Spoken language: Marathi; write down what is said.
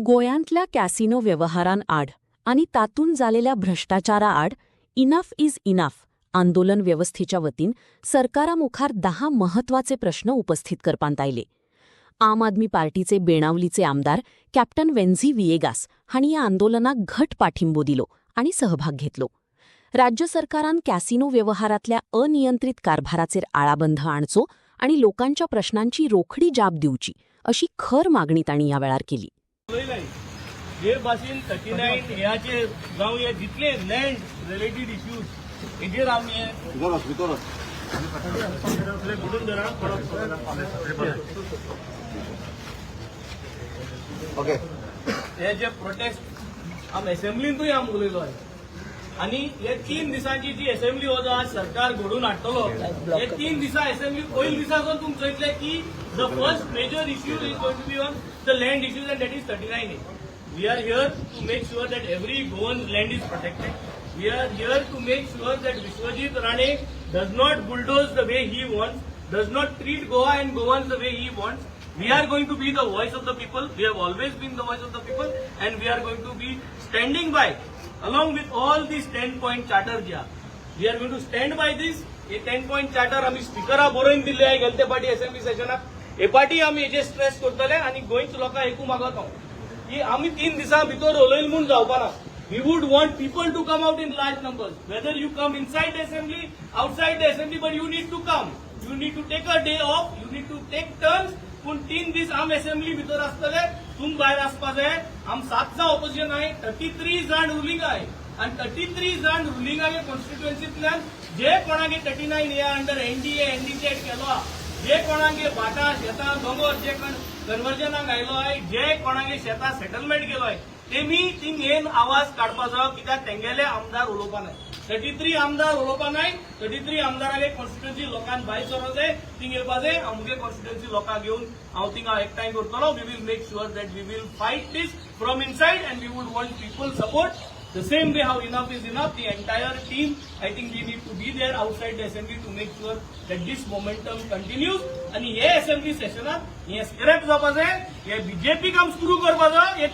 गोंयांतल्या कॅसिनो व्यवहारांआड आनी तातूंत जालेल्या भ्रष्टाचाराआड इनफ इज इनफ आंदोलन व्यवस्थेच्या वतीन सरकारा मुखार 10 महत्वाचे प्रश्न उपस्थित करपांत आयले. आम आदमी पार्टीचे बेणावलीचे आमदार कॅप्टन वेन्झी विएगास हांणी या आंदोलनाक घट पाठिंबो दिलो आनी सहभाग घेतलो. राज्य सरकारान कॅसिनो व्यवहारातल्या अनियंत्रित कारभाराचेर आळाबंद आणचो आनी लोकांच्या प्रश्नांची रोखडी जाप दिवची अशी खर मागणी तांणी ह्या वेळार केली. जे भाशेन 39 ह्याचे जावं हे जितले लँड रिलेटेड इश्यूज हेजेर आमी ओके हे जे प्रोटेस्ट आम असेंब्लींतूय आम उलयलो आहे आणि हे 3 दिसांची जी असेंब्ली हो जो आज सरकार घडून हाडटलो हे 3 दिसा असेंब्ली पयल्या दिसासून तुमचे चयतले की the first major issue is going to be on the land issues and that is 39A. We are here to make sure that every Goan land is protected. We are here to make sure that Vishwajit Rane does not bulldoze the way he wants, does not treat Goa and Goans the way he wants. We are going to be the voice of the people. We have always been the voice of the people, and we are going to be standing by, along with all these 10-point charter. We are going to stand by this. A 10-point charter आम्ही स्पीकरा बरोवन दिल्ले आहे गेलते पाटी असेंब्ली सेशनाक. हे पाटी आम्ही हेजे स्ट्रेस करतले आणि गोंयच लोकांक एकू मागत आहोत की आम्ही 3 दिसा भितर उलयन म्हूण जावपाना. We would want people to come out in large numbers. Whether you come inside the assembly, outside the assembly, but you need to come. You need to take a day off. You need to take turns. पूण 3 दीस आम असेंब्ली भितर आसतले, तुम भायर आसपा जाय. आम 7 ऑपोजिशन आहे, 33 जाण रुलिंग आहे आणि 33 जाण रुलिंगागे कॉन्स्टिट्युएन्सींतल्यान जे कोणागे 39A अंडर NDA NDCET केलो, जे कोणागे भाटां शेतां दोंगर जे कन्वर्जनाक आयलो आहे, जे कोणागे शेतां सेटलमेंट केलो आहे, तेमी थिंग येन आवाज काडपा जाय कित्याक तेंगेले आमदार उलोवपा नाय. 33 आमदार उलोवपा नाय. 33 आमदारागे कॉन्स्टिट्युएन्सी लोकांक भायर सरो जाय, थिंग येवपा जाय. आमगे कॉन्स्टिट्युएन्सी लोकांक घेवन हांव थिंगा एकठांय करतलो. We will make sure that we will fight this from inside and we would want people support. The same way how enough is enough, the entire team, I think we need to be there outside the assembly to make sure that this momentum continues. आणि हे assembly session हे स्क्रॅप जावपा जाय, हे बीजेपी काम सुरू करपा जाय.